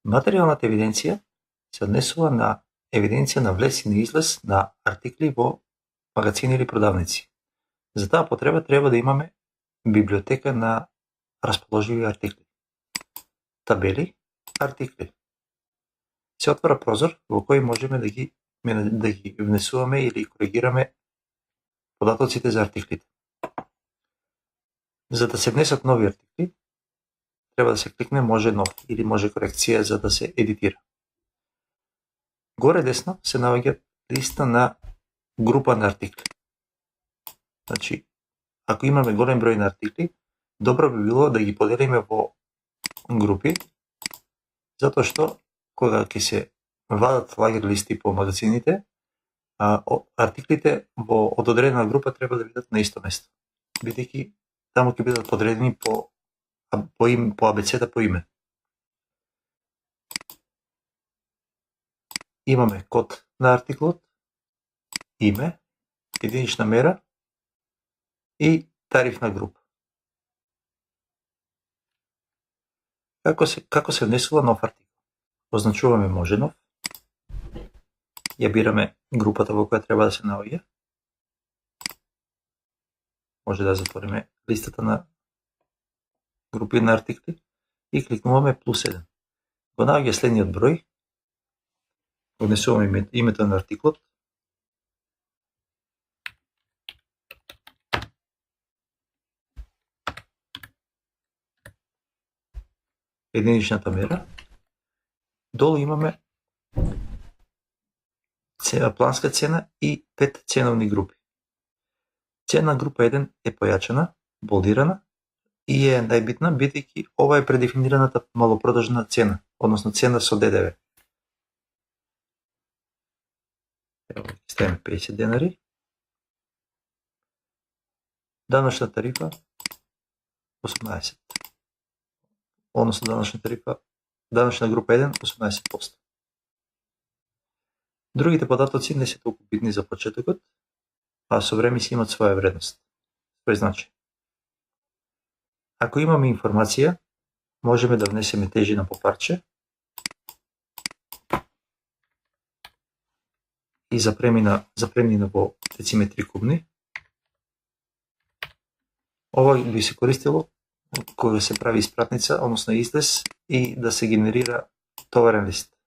Материјалната евиденција се однесува на евиденција на влез и на излез на артикли во магазини или продавници. За таа потреба треба да имаме библиотека на расположиви артикли. Табели, артикли. Се отвара прозор во кој можеме да ги внесуваме или коригираме податоците за артиклите. За да се внесат нови артикли, треба да се кликне може нов или може корекција за да се едитира. Горе десно се наоѓа листа на група на артикли. Значи, ако имаме голем број на артикли, добро би било да ги поделиме во групи, затоа што кога ќе се вадат лагер листи по магазините, артиклите од одредена група треба да бидат на исто место, бидејќи таму ќе бидат подредени по абецеда по име. Имаме код на артиклот, име, единична мера и тарифна група. Како се внесува нов артикл? Означуваме може нов, ја бираме групата во која треба да се наоѓа, може да затвориме листата на групи на артикли и кликнуваме +1. Го наоѓа следниот број, внесуваме името на артиклот, единичната мера, долу имаме планска цена и 5 ценовни групи. Цена група 1 е појачена, болдирана и е најбитна, бидејќи ова е предефинираната малопродажна цена, односно цена со ДДВ. Ево, ставиме 50 денари. Даночна тарифа 18. Односно даночна група 1 18%. Другите податоци не се толку битни за почетокот, а со време си имат своја вредност. Тој значи, ако имаме информација, можеме да внесеме тежина по парче и запремнина во дециметри кубни. Ова би се користило кога се прави испратница, односно излез и да се генерира товарен лист.